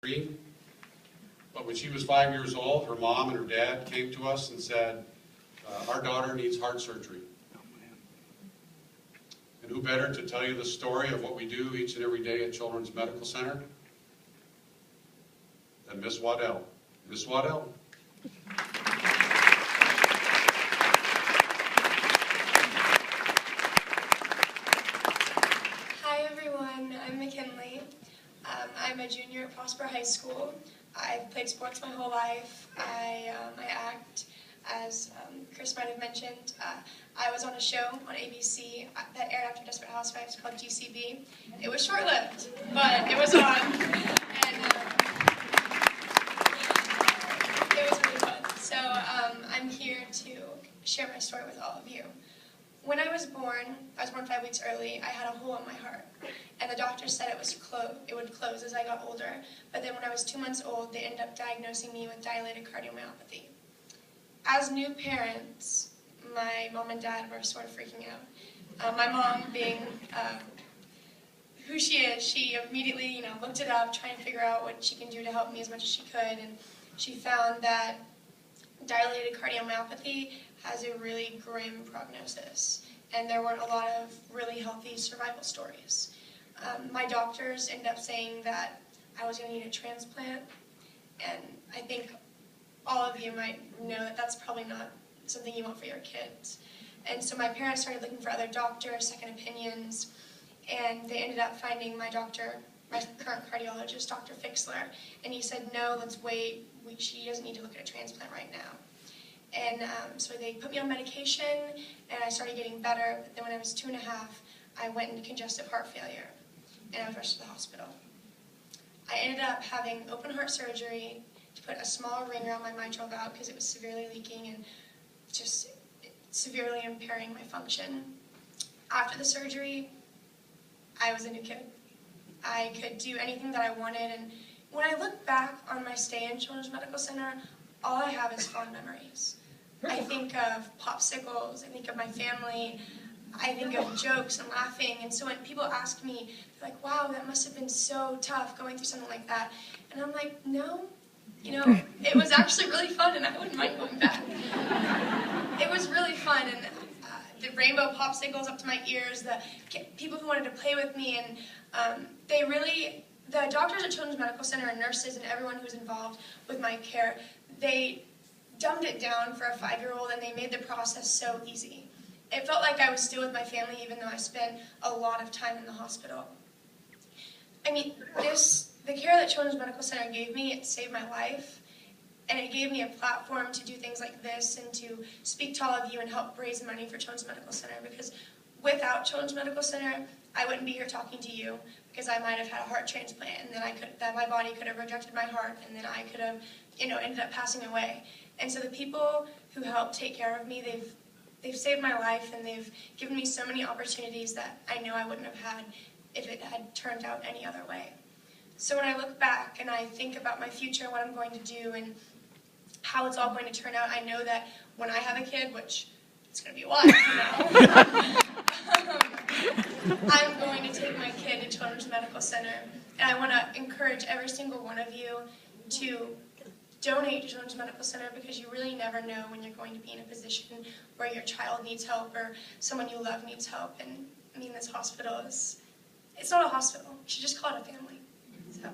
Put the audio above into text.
But when she was 5 years old, her mom and her dad came to us and said, our daughter needs heart surgery. And who better to tell you the story of what we do each and every day at Children's Medical Center than Miss Waddell. Miss Waddell. Hi everyone, I'm Mackinlee. I'm a junior at Prosper High School. I've played sports my whole life. I act, as Chris might have mentioned. I was on a show on ABC that aired after Desperate Housewives called GCB. It was short-lived, but it was on, and it was really fun. So I'm here to share my story with all of you. When I was born 5 weeks early, I had a hole in my heart, and the doctor said it would close as I got older, but then when I was 2 months old, they ended up diagnosing me with dilated cardiomyopathy. As new parents, my mom and dad were sort of freaking out. My mom, being who she is, she immediately looked it up, trying to figure out what she can do to help me as much as she could, and she found that dilated cardiomyopathy has a really grim prognosis, and there weren't a lot of really healthy survival stories. My doctors ended up saying that I was going to need a transplant, and I think all of you might know that that's probably not something you want for your kids. And so my parents started looking for other doctors, second opinions, and they ended up finding my doctor, my current cardiologist, Dr. Fixler, and he said, no, let's wait, she doesn't need to look at a transplant right now. And so they put me on medication, and I started getting better, but then when I was 2.5, I went into congestive heart failure, and I was rushed to the hospital. I ended up having open heart surgery to put a small ring around my mitral valve because it was severely leaking and just severely impairing my function. After the surgery, I was a new kid. I could do anything that I wanted, and when I look back on my stay in Children's Medical Center, all I have is fond memories. I think of popsicles, I think of my family, I think of jokes and laughing, and so when people ask me, they're like, wow, that must have been so tough going through something like that. And I'm like, no, it was actually really fun, and I wouldn't mind going back. It was really fun, and the rainbow popsicles up to my ears, the people who wanted to play with me, and the doctors at Children's Medical Center and nurses and everyone who was involved with my care, they dumbed it down for a 5-year-old, and they made the process so easy. It felt like I was still with my family even though I spent a lot of time in the hospital. I mean, the care that Children's Medical Center gave me, it saved my life, and it gave me a platform to do things like this and to speak to all of you and help raise money for Children's Medical Center, because without Children's Medical Center, I wouldn't be here talking to you, because I might have had a heart transplant, and then my body could have rejected my heart, and then I could have, ended up passing away. And so the people who helped take care of me, they've saved my life, and they've given me so many opportunities that I know I wouldn't have had if it had turned out any other way. So when I look back and I think about my future, what I'm going to do, and how it's all going to turn out, I know that when I have a kid, which it's going to be a while now, I'm going to take my kid to Children's Medical Center, and I want to encourage every single one of you to donate to Children's Medical Center, because you really never know when you're going to be in a position where your child needs help or someone you love needs help. And I mean, this hospital it's not a hospital. You should just call it a family. So.